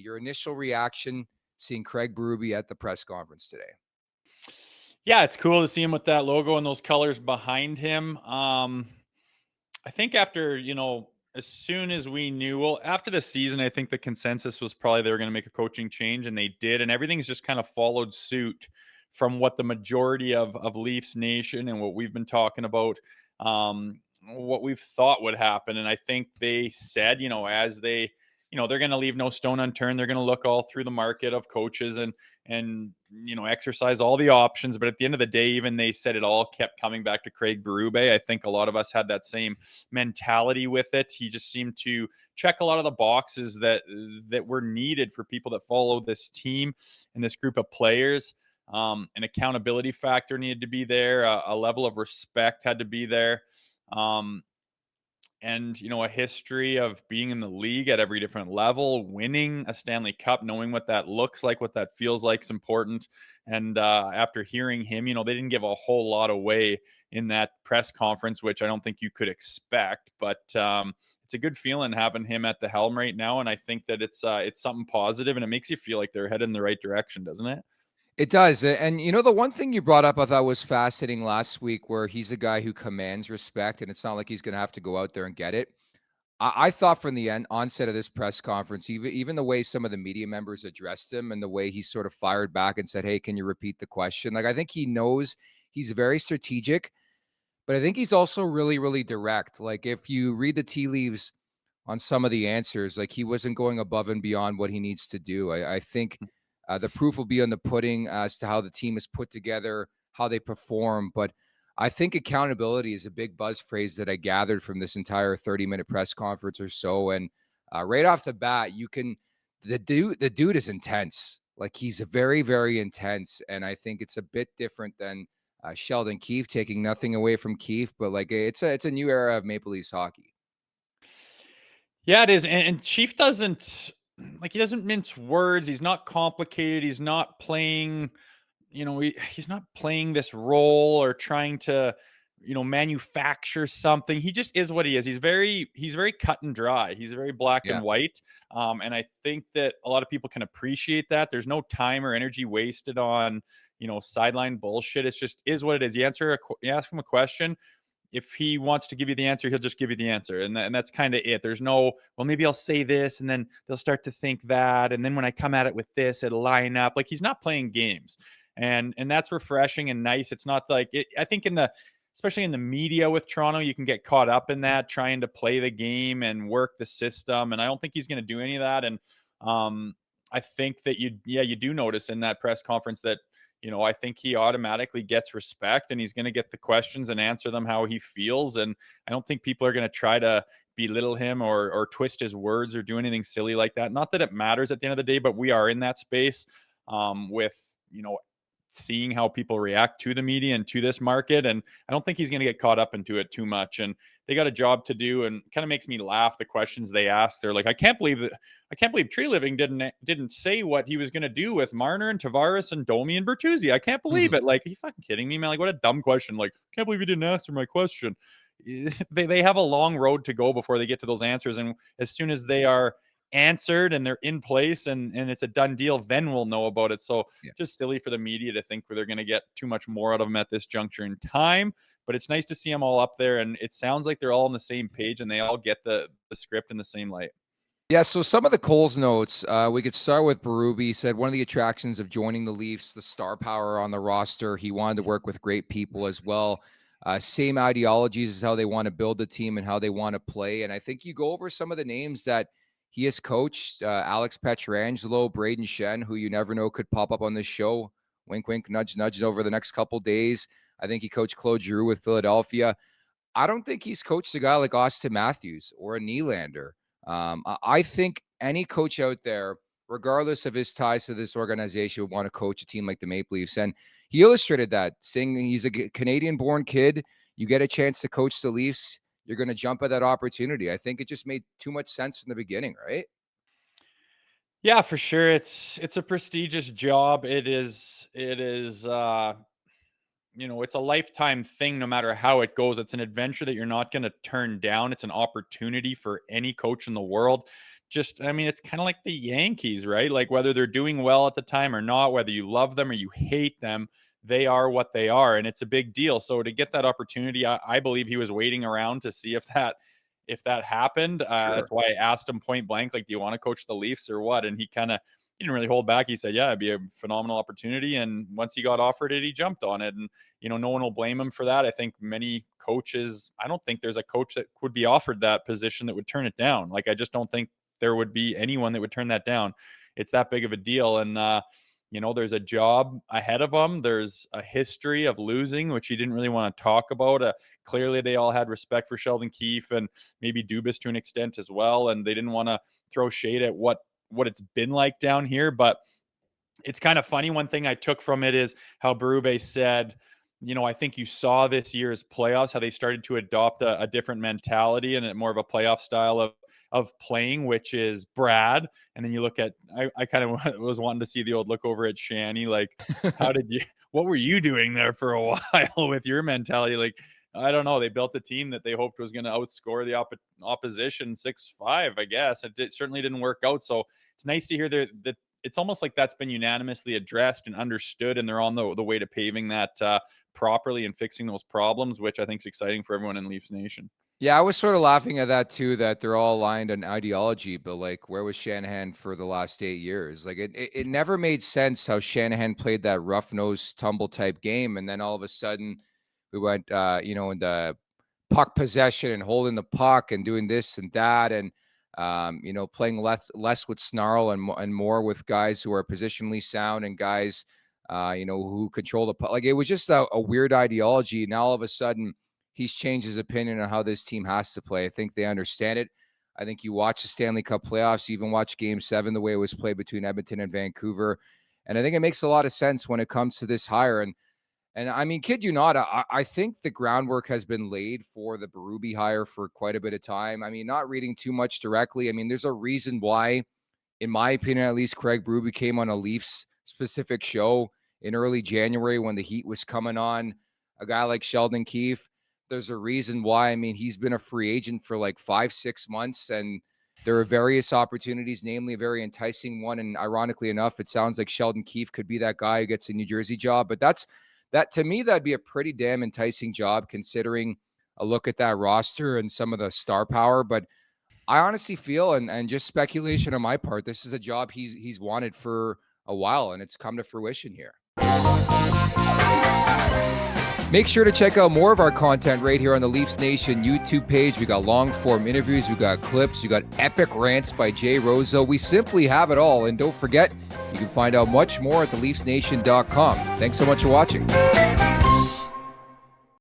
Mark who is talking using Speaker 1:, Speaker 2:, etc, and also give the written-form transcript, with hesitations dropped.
Speaker 1: Your initial reaction seeing Craig Berube at the press conference today?
Speaker 2: Yeah, it's cool to see him with that logo and those colors behind him. I think after, as soon as we knew, well, after the season, I think the consensus was probably they were going to make a coaching change, and they did. And everything's just kind of followed suit from what the majority of Leafs Nation and what we've been talking about, what we've thought would happen. And I think they said, as they, they're going to leave no stone unturned. They're going to look all through the market of coaches and exercise all the options. But at the end of the day, even they said it all kept coming back to Craig Berube. I think a lot of us had that same mentality with it. He just seemed to check a lot of the boxes that were needed for people that follow this team and this group of players. An accountability factor needed to be there. A level of respect had to be there. And a history of being in the league at every different level, winning a Stanley Cup, knowing what that looks like, what that feels like is important. And after hearing him, they didn't give a whole lot away in that press conference, which I don't think you could expect. But it's a good feeling having him at the helm right now, and I think that it's something positive, and it makes you feel like they're headed in the right direction, doesn't it?
Speaker 1: It does. And the one thing you brought up I thought was fascinating last week, where he's a guy who commands respect, and it's not like he's going to have to go out there and get it. I thought from the onset of this press conference, even the way some of the media members addressed him and the way he sort of fired back and said, "Hey, can you repeat the question?" Like, I think he knows he's very strategic, but I think he's also really, really direct. Like, if you read the tea leaves on some of the answers, like, he wasn't going above and beyond what he needs to do. I think the proof will be on the pudding as to how the team is put together, how they perform. But I think accountability is a big buzz phrase that I gathered from this entire 30-minute press conference or so. And right off the bat, the dude is intense. Like, he's very, very intense. And I think it's a bit different than Sheldon Keefe, taking nothing away from Keefe, but like, it's a new era of Maple Leafs hockey.
Speaker 2: Yeah, it is. And Chief doesn't he doesn't mince words. He's not complicated. He's not playing, he's not playing this role or trying to, manufacture something. He just is what he is. He's very cut and dry. He's very black and
Speaker 1: Yeah.
Speaker 2: white. And I think that a lot of people can appreciate that. There's no time or energy wasted on, sideline bullshit. It's just is what it is. You ask him a question, if he wants to give you the answer, he'll just give you the answer. And that's kind of it. There's no, well, maybe I'll say this and then they'll start to think that. And then when I come at it with this, it'll line up. Like, he's not playing games. And that's refreshing and nice. It's not like it, I think especially in the media with Toronto, you can get caught up in that, trying to play the game and work the system. And I don't think he's going to do any of that. And I think that you do notice in that press conference that, I think he automatically gets respect, and he's going to get the questions and answer them how he feels. And I don't think people are going to try to belittle him or twist his words or do anything silly like that. Not that it matters at the end of the day, but we are in that space with, seeing how people react to the media and to this market. And I don't think he's going to get caught up into it too much. And they got a job to do, and kind of makes me laugh. The questions they asked, they're like, I can't believe Tree Living didn't say what he was going to do with Marner and Tavares and Domi and Bertuzzi. I can't believe it. Like, are you fucking kidding me, man? Like, what a dumb question. Like, can't believe you didn't answer my question. They have a long road to go before they get to those answers. And as soon as they are answered and they're in place and it's a done deal, then we'll know about it. So
Speaker 1: Yeah.
Speaker 2: just silly for the media to think they're going to get too much more out of them at this juncture in time. But it's nice to see them all up there, and it sounds like they're all on the same page and they all get the script in the same light.
Speaker 1: Yeah, so some of the Coles notes, we could start with Berube. He said one of the attractions of joining the Leafs, the star power on the roster. He wanted to work with great people as well. Same ideologies as how they want to build the team and how they want to play. And I think you go over some of the names that he has coached, Alex Pietrangelo, Braden Shen, who you never know could pop up on this show. Wink, wink, nudge, nudge over the next couple days. I think he coached Claude Giroux with Philadelphia. I don't think he's coached a guy like Austin Matthews or a Nylander. I think any coach out there, regardless of his ties to this organization, would want to coach a team like the Maple Leafs. And he illustrated that, saying he's a Canadian-born kid. You get a chance to coach the Leafs, you're going to jump at that opportunity. I think it just made too much sense from the beginning, right?
Speaker 2: Yeah, for sure. It's a prestigious job. It's a lifetime thing no matter how it goes. It's an adventure that you're not going to turn down. It's an opportunity for any coach in the world just, I mean, it's kind of like the Yankees, right? Like whether they're doing well at the time or not, whether you love them or you hate them, they are what they are, and it's a big deal. So to get that opportunity, I believe he was waiting around to see if that happened.
Speaker 1: Sure.
Speaker 2: That's why I asked him point blank, like, do you want to coach the Leafs or what? And he didn't really hold back. He said, yeah, it'd be a phenomenal opportunity. And once he got offered it, he jumped on it. And, no one will blame him for that. I think many coaches, I don't think there's a coach that would be offered that position that would turn it down. Like, I just don't think there would be anyone that would turn that down. It's that big of a deal. And, there's a job ahead of him. There's a history of losing, which he didn't really want to talk about. Clearly, they all had respect for Sheldon Keefe and maybe Dubas to an extent as well. And they didn't want to throw shade at what it's been like down here. But it's kind of funny. One thing I took from it is how Berube said, I think you saw this year's playoffs, how they started to adopt a different mentality and more of a playoff style of playing, which is Brad. And then you look at, I kind of was wanting to see the old look over at Shanny. Like, what were you doing there for a while with your mentality? Like, I don't know. They built a team that they hoped was going to outscore the opposition 6-5, I guess. It certainly didn't work out. So it's nice to hear that it's almost like that's been unanimously addressed and understood, and they're on the way to paving that properly and fixing those problems, which I think is exciting for everyone in Leafs Nation.
Speaker 1: Yeah, I was sort of laughing at that too, that they're all aligned on ideology, but like, where was Shanahan for the last 8 years? Like, it never made sense how Shanahan played that rough-nosed tumble type game, and then all of a sudden we went, in the puck possession and holding the puck and doing this and that, and playing less with snarl and more with guys who are positionally sound and guys, who control the puck. Like, it was just a weird ideology. Now all of a sudden, he's changed his opinion on how this team has to play. I think they understand it. I think you watch the Stanley Cup playoffs, you even watch Game 7, the way it was played between Edmonton and Vancouver. And I think it makes a lot of sense when it comes to this hire. And I mean, kid you not, I think the groundwork has been laid for the Berube hire for quite a bit of time. I mean, not reading too much directly. I mean, there's a reason why, in my opinion, at least, Craig Berube came on a Leafs specific show in early January when the heat was coming on. A guy like Sheldon Keefe, there's a reason why. I mean, he's been a free agent for like 5-6 months, and there are various opportunities, namely a very enticing one. And ironically enough, it sounds like Sheldon Keefe could be that guy who gets a New Jersey job. But that to me, that'd be a pretty damn enticing job, considering a look at that roster and some of the star power. But I honestly feel, and just speculation on my part, this is a job he's wanted for a while, and it's come to fruition here. Make sure to check out more of our content right here on the Leafs Nation YouTube page. We got long-form interviews, we got clips, we got epic rants by Jay Rosehill. We simply have it all. And don't forget, you can find out much more at theleafsnation.com. Thanks so much for watching.